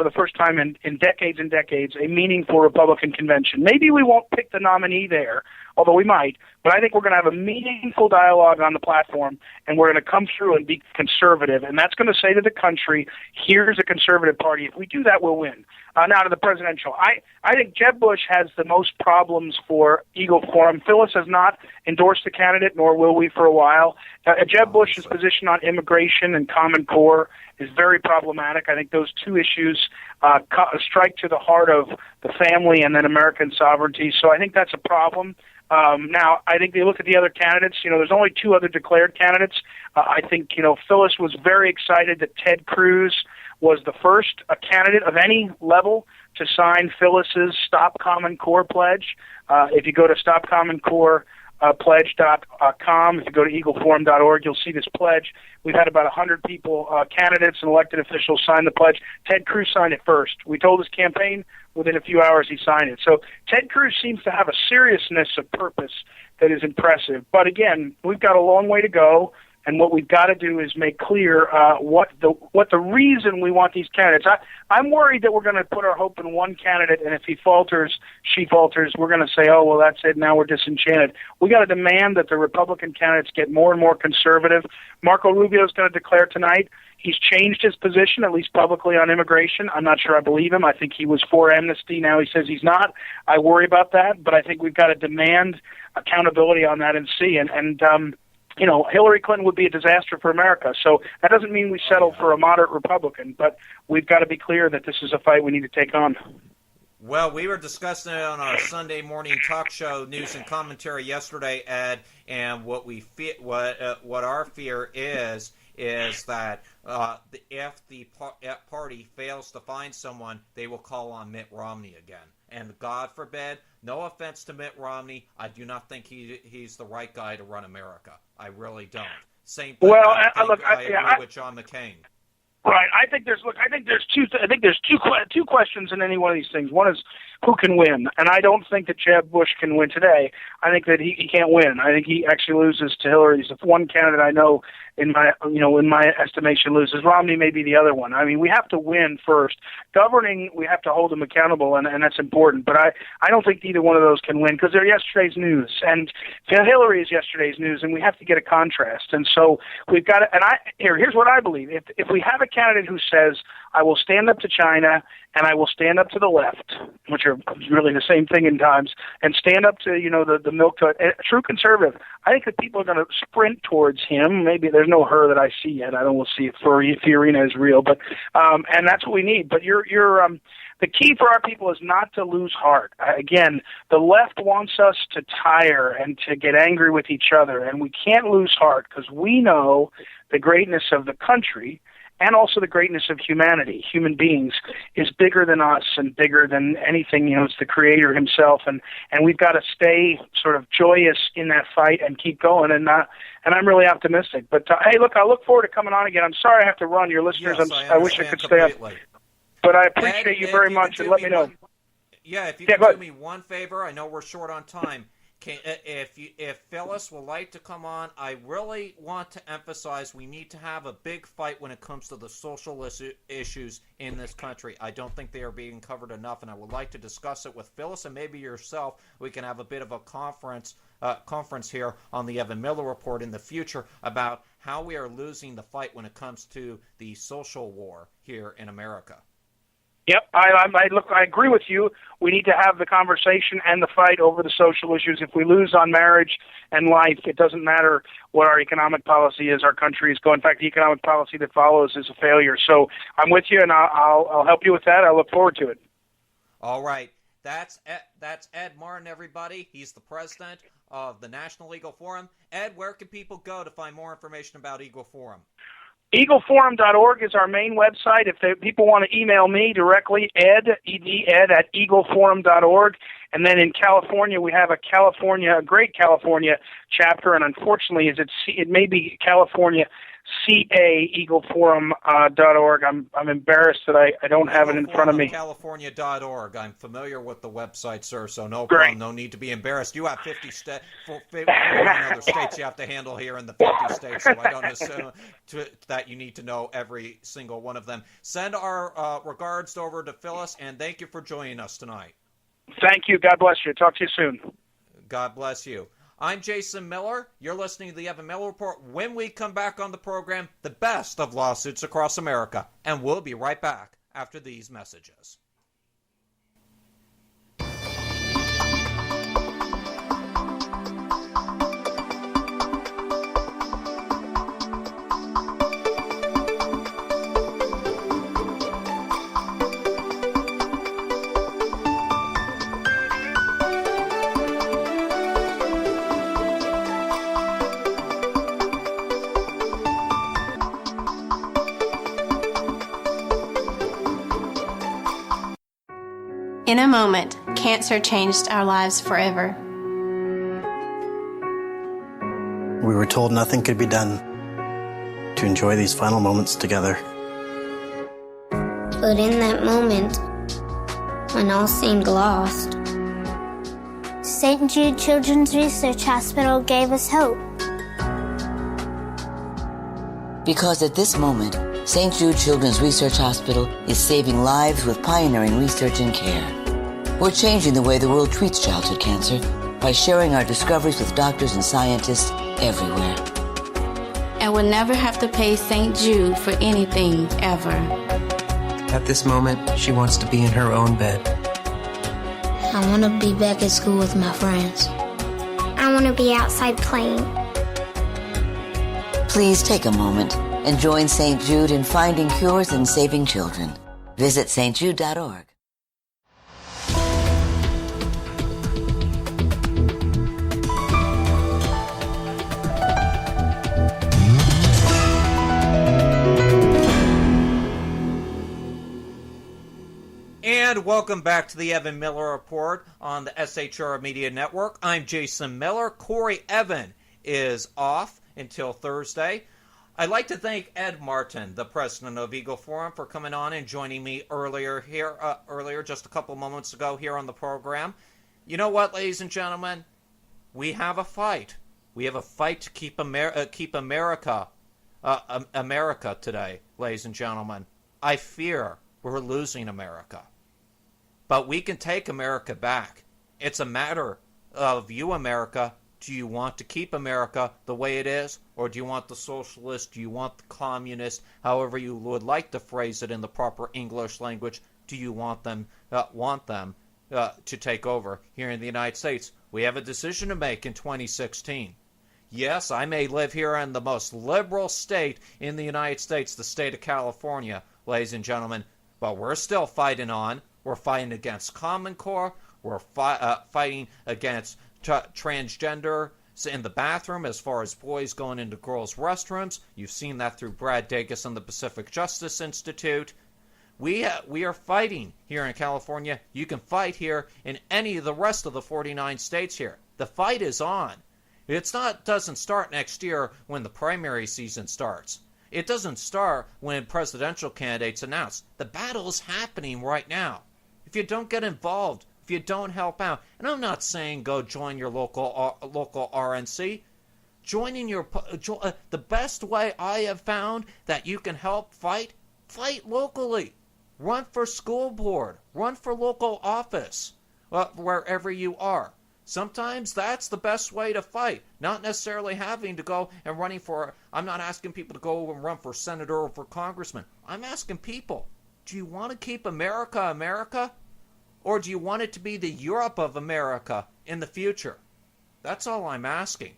the first time in decades and decades, a meaningful Republican convention. Maybe we won't pick the nominee there, although we might, but I think we're going to have a meaningful dialogue on the platform, and we're going to come through and be conservative, and that's going to say to the country, here's a conservative party. If we do that, we'll win. Now to the presidential. I think Jeb Bush has the most problems for Eagle Forum. Phyllis has not endorsed the candidate, nor will we for a while. Jeb Bush's position on immigration and Common Core is very problematic. I think those 2 issues strike to the heart of the family and then American sovereignty, so I think that's a problem. Now, I think they look at the other candidates. There's only 2 other declared candidates. I think, Phyllis was very excited that Ted Cruz was the first candidate of any level to sign Phyllis's Stop Common Core pledge. If you go to stopcommoncorepledge.com, if you go to eagleforum.org, you'll see this pledge. We've had about 100 people, candidates and elected officials, sign the pledge. Ted Cruz signed it first. We told his campaign. Within a few hours, he signed it. So Ted Cruz seems to have a seriousness of purpose that is impressive. But again, we've got a long way to go. And what we've got to do is make clear what the reason we want these candidates. I'm worried that we're going to put our hope in one candidate, and if he falters, she falters, we're going to say, oh, well, that's it, now we're disenchanted. We got to demand that the Republican candidates get more and more conservative. Marco Rubio is going to declare tonight. He's changed his position, at least publicly, on immigration. I'm not sure I believe him. I think he was for amnesty. Now he says he's not. I worry about that, but I think we've got to demand accountability on that and see. You know, Hillary Clinton would be a disaster for America. So that doesn't mean we settle for a moderate Republican, but we've got to be clear that this is a fight we need to take on. Well, we were discussing it on our Sunday morning talk show, News and Commentary, yesterday, Ed, and what our fear is that if the party fails to find someone, they will call on Mitt Romney again. And God forbid, no offense to Mitt Romney, I do not think he's the right guy to run America. I really don't. Same thing. Well, I agree with John McCain. Right. I think there's two questions in any one of these things. One is who can win, and I don't think that Jeb Bush can win today. I think that he can't win. I think he actually loses to Hillary. He's the one candidate I know in my estimation loses. Romney may be the other one. I mean, we have to win first. Governing, we have to hold them accountable, and that's important. But I don't think either one of those can win because they're yesterday's news, and Hillary is yesterday's news, and we have to get a contrast. And so we've got to. And here's what I believe: if we have a candidate who says, I will stand up to China and I will stand up to the left, which are really the same thing in times, and stand up to, the milk toast, a true conservative, I think that people are going to sprint towards him. Maybe there's no her that I see yet. I don't will see if Fiorina is real, but and that's what we need. But the key for our people is not to lose heart. Again, the left wants us to tire and to get angry with each other, and we can't lose heart because we know the greatness of the country and also the greatness of humanity. Human beings is bigger than us and bigger than anything. It's the Creator himself, and we've got to stay sort of joyous in that fight and keep going. And I'm really optimistic. But hey, look, I look forward to coming on again. I'm sorry I have to run. Your listeners, yes, I wish I could stay up. But I appreciate you very much, and let me know. If you can do me one favor, I know we're short on time. If Phyllis would like to come on, I really want to emphasize we need to have a big fight when it comes to the social issues in this country. I don't think they are being covered enough, and I would like to discuss it with Phyllis and maybe yourself. We can have a bit of a conference here on the Evan Miller Report in the future about how we are losing the fight when it comes to the social war here in America. Yep, I agree with you. We need to have the conversation and the fight over the social issues. If we lose on marriage and life, it doesn't matter what our economic policy is. Our country is going. In fact, the economic policy that follows is a failure. So I'm with you, and I'll help you with that. I look forward to it. All right. That's Ed Martin, everybody. He's the president of the National Eagle Forum. Ed, where can people go to find more information about Eagle Forum? EagleForum.org is our main website. If people want to email me directly, Ed at EagleForum.org. And then in California, we have a great California chapter, and unfortunately, it may be California CAEagleForum.org. I'm embarrassed that I don't have it in front of me. California.org. I'm familiar with the website, sir, so no problem. No need to be embarrassed. You have 50 other states you have to handle here in the 50 states, so I don't assume that you need to know every single one of them. Send our regards over to Phyllis, and thank you for joining us tonight. Thank you. God bless you. Talk to you soon. God bless you. I'm Jason Miller. You're listening to the Evan Miller Report. When we come back on the program, the best of lawsuits across America. And we'll be right back after these messages. In a moment, cancer changed our lives forever. We were told nothing could be done to enjoy these final moments together. But in that moment, when all seemed lost, St. Jude Children's Research Hospital gave us hope. Because at this moment, St. Jude Children's Research Hospital is saving lives with pioneering research and care. We're changing the way the world treats childhood cancer by sharing our discoveries with doctors and scientists everywhere. And we'll never have to pay St. Jude for anything, ever. At this moment, she wants to be in her own bed. I want to be back at school with my friends. I want to be outside playing. Please take a moment and join St. Jude in finding cures and saving children. Visit stjude.org. And welcome back to the Evan Miller Report on the SHR Media Network. I'm Jason Miller. Corey Evan is off until Thursday. I'd like to thank Ed Martin, the president of Eagle Forum, for coming on and joining me earlier just a couple moments ago here on the program. You know what, ladies and gentlemen? We have a fight. We have a fight to keep America today, ladies and gentlemen. I fear we're losing America. But we can take America back. It's a matter of you, America. Do you want to keep America the way it is? Or do you want the socialist? Do you want the communist? However you would like to phrase it in the proper English language. Do you want them to take over here in the United States? We have a decision to make in 2016. Yes, I may live here in the most liberal state in the United States, the state of California, ladies and gentlemen. But we're still fighting on. We're fighting against Common Core. We're fighting against transgender in the bathroom as far as boys going into girls' restrooms. You've seen that through Brad Dacus and the Pacific Justice Institute. We are fighting here in California. You can fight here in any of the rest of the 49 states here. The fight is on. Doesn't start next year when the primary season starts. It doesn't start when presidential candidates announce. The battle is happening right now. If you don't get involved, if you don't help out, and I'm not saying go join your local RNC, the best way I have found that you can help fight locally. Run for school board, run for local office, wherever you are. Sometimes that's the best way to fight, not necessarily having to go and running for, I'm not asking people to go and run for senator or for congressman. I'm asking people, do you want to keep America America? Or do you want it to be the Europe of America in the future? That's all I'm asking.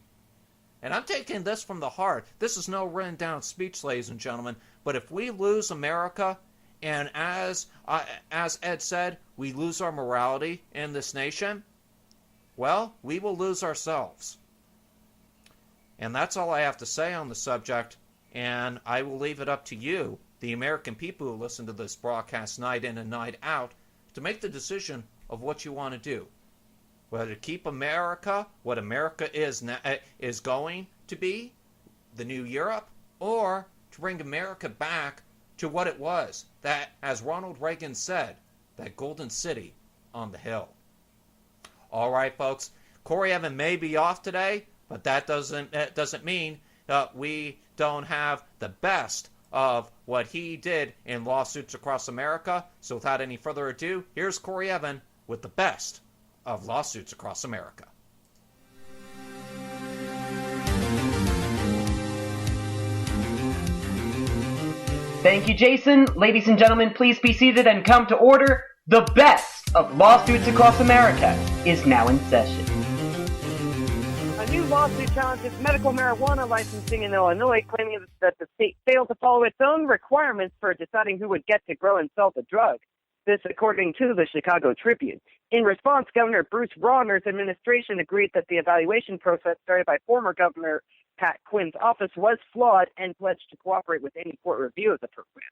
And I'm taking this from the heart. This is no written down speech, ladies and gentlemen. But if we lose America, and as Ed said, we lose our morality in this nation, well, we will lose ourselves. And that's all I have to say on the subject. And I will leave it up to you, the American people who listen to this broadcast night in and night out, to make the decision of what you want to do. Whether to keep America, what America is going to be, the new Europe, or to bring America back to what it was, that, as Ronald Reagan said, that golden city on the hill. All right, folks, Corey Evan may be off today, but that doesn't mean we don't have the best of what he did in lawsuits across America. So without any further ado, here's Corey Evan with the best of lawsuits across America. Thank you, Jason. Ladies and gentlemen, please be seated and come to order. The best of lawsuits across America is now in session. A new lawsuit challenges medical marijuana licensing in Illinois, claiming that the state failed to follow its own requirements for deciding who would get to grow and sell the drug. This, according to the Chicago Tribune. In response, Governor Bruce Rauner's administration agreed that the evaluation process started by former Governor Pat Quinn's office was flawed and pledged to cooperate with any court review of the program.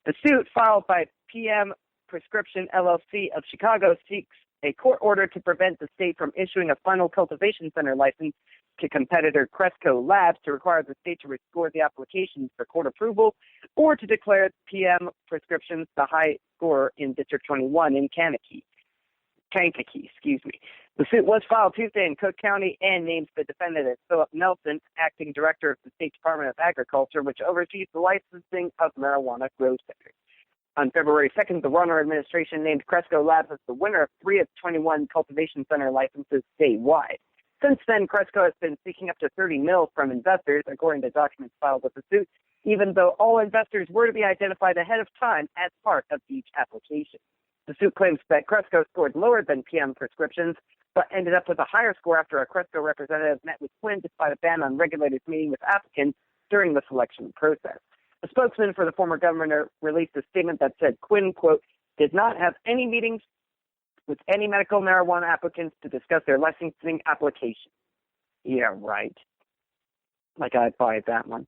The suit, filed by PM Prescription LLC of Chicago, seeks a court order to prevent the state from issuing a final cultivation center license to competitor Cresco Labs, to require the state to rescore the applications for court approval, or to declare PM Prescriptions the high score in District 21 in Kankakee. Kankakee, excuse me. The suit was filed Tuesday in Cook County and names the defendant as Philip Nelson, acting director of the State Department of Agriculture, which oversees the licensing of marijuana grow centers. On February 2nd, the Warner administration named Cresco Labs as the winner of 3 of 21 cultivation center licenses statewide. Since then, Cresco has been seeking up to $30 million from investors, according to documents filed with the suit, even though all investors were to be identified ahead of time as part of each application. The suit claims that Cresco scored lower than PM prescriptions, but ended up with a higher score after a Cresco representative met with Quinn despite a ban on regulators meeting with applicants during the selection process. A spokesman for the former governor released a statement that said Quinn, quote, did not have any meetings with any medical marijuana applicants to discuss their licensing application. Yeah, right. Like I'd buy that one.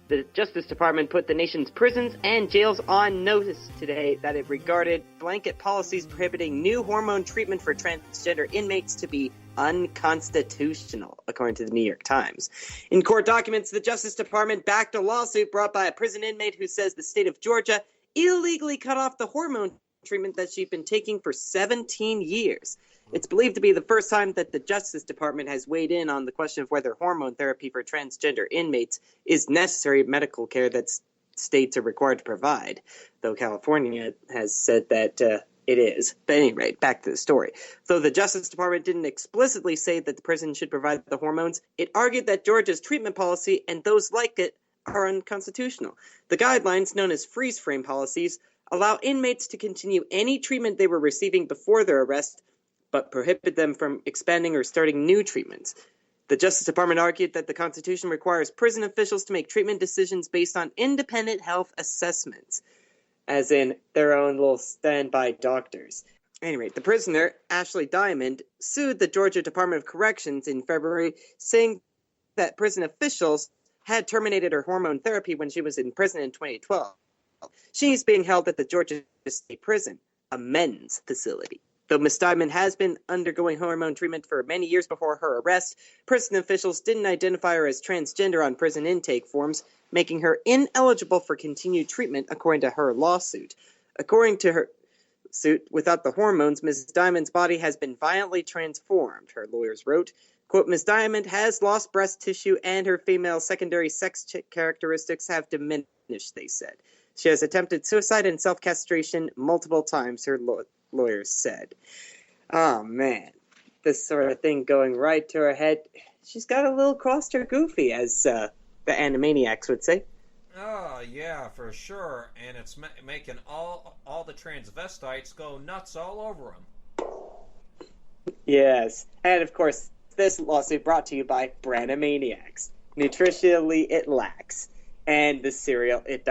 The Justice Department put the nation's prisons and jails on notice today that it regarded blanket policies prohibiting new hormone treatment for transgender inmates to be unconstitutional, according to the New York Times. In court documents, the Justice Department backed a lawsuit brought by a prison inmate who says the state of Georgia illegally cut off the hormone treatment that she'd been taking for 17 years. It's believed to be the first time that the Justice Department has weighed in on the question of whether hormone therapy for transgender inmates is necessary medical care that states are required to provide, though California has said that it is. But at any rate, back to the story. Though the Justice Department didn't explicitly say that the prison should provide the hormones, it argued that Georgia's treatment policy and those like it are unconstitutional. The guidelines, known as freeze-frame policies, allow inmates to continue any treatment they were receiving before their arrest, but prohibit them from expanding or starting new treatments. The Justice Department argued that the Constitution requires prison officials to make treatment decisions based on independent health assessments, as in their own little standby doctors. At any rate, the prisoner, Ashley Diamond, sued the Georgia Department of Corrections in February, saying that prison officials had terminated her hormone therapy when she was in prison in 2012. She's being held at the Georgia State Prison, a men's facility. Though Ms. Diamond has been undergoing hormone treatment for many years before her arrest, prison officials didn't identify her as transgender on prison intake forms, making her ineligible for continued treatment, according to her lawsuit. According to her suit, without the hormones, Ms. Diamond's body has been violently transformed, her lawyers wrote. Quote, Ms. Diamond has lost breast tissue and her female secondary sex characteristics have diminished, they said. She has attempted suicide and self-castration multiple times, her lawyers said. Oh, man. This sort of thing going right to her head. She's got a little crossed her goofy, as the Animaniacs would say. Oh, yeah, for sure. And it's making all the transvestites go nuts all over them. Yes. And, of course, this lawsuit brought to you by Branimaniacs. Nutritionally, it lacks. And the cereal, it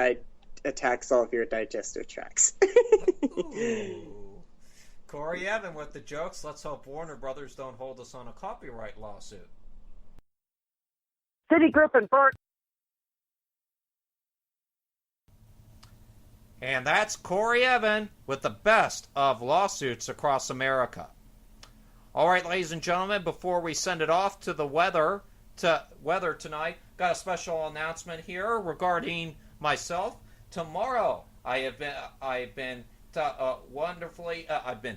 attacks all of your digestive tracts. Corey Evan with the jokes. Let's hope Warner Brothers don't hold us on a copyright lawsuit. Citigroup and Bart. And that's Corey Evan with the best of lawsuits across America. All right, ladies and gentlemen, before we send it off to the weather tonight, got a special announcement here regarding myself. Tomorrow, I've been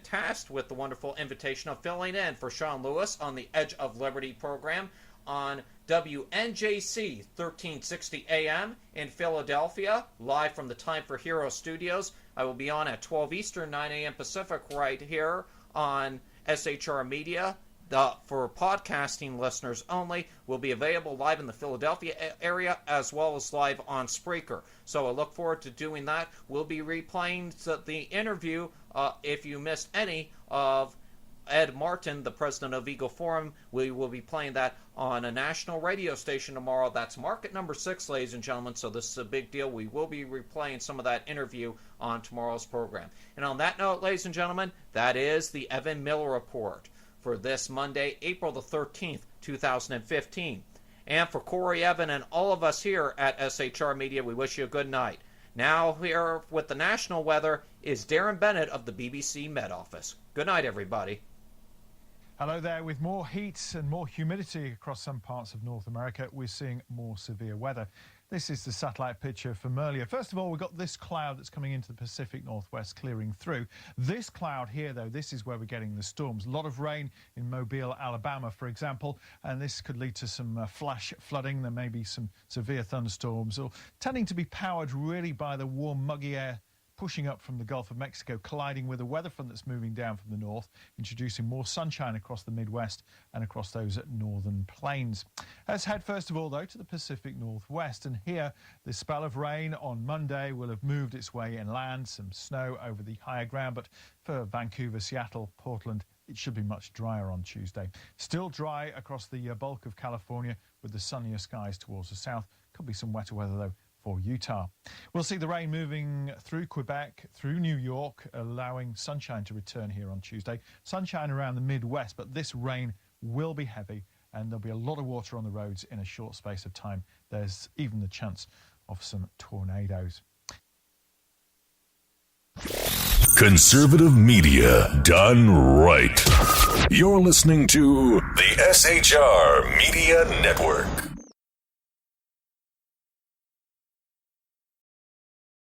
tasked with the wonderful invitation of filling in for Sean Lewis on the Edge of Liberty program on WNJC 1360 AM in Philadelphia, live from the Time for Heroes studios. I will be on at 12 Eastern, 9 a.m. Pacific right here on SHR Media. For podcasting listeners only, will be available live in the Philadelphia area as well as live on Spreaker. So I look forward to doing that. We'll be replaying the interview, if you missed any, of Ed Martin, the president of Eagle Forum. We will be playing that on a national radio station tomorrow. That's market number 6, ladies and gentlemen, so this is a big deal. We will be replaying some of that interview on tomorrow's program. And on that note, ladies and gentlemen, that is the Evan Miller Report for this Monday, April the 13th, 2015. And for Corey Evan and all of us here at SHR Media, we wish you a good night. Now here with the national weather is Darren Bennett of the BBC Met Office. Good night, everybody. Hello there. With more heat and more humidity across some parts of North America, we're seeing more severe weather. This is the satellite picture from earlier. First of all, we've got this cloud that's coming into the Pacific Northwest, clearing through. This cloud here, though, this is where we're getting the storms. A lot of rain in Mobile, Alabama, for example, and this could lead to some flash flooding. There may be some severe thunderstorms, or tending to be powered really by the warm, muggy air pushing up from the Gulf of Mexico, colliding with a weather front that's moving down from the north, introducing more sunshine across the Midwest and across those northern plains. Let's head first of all, though, to the Pacific Northwest, and here the spell of rain on Monday will have moved its way inland, some snow over the higher ground, but for Vancouver, Seattle, Portland, it should be much drier on Tuesday. Still dry across the bulk of California with the sunnier skies towards the south. Could be some wetter weather, though, for Utah. We'll see the rain moving through Quebec, through New York, allowing sunshine to return here on Tuesday. Sunshine around the Midwest, but this rain will be heavy and there'll be a lot of water on the roads in a short space of time. There's even the chance of some tornadoes. Conservative media done right. You're listening to the SHR Media Network.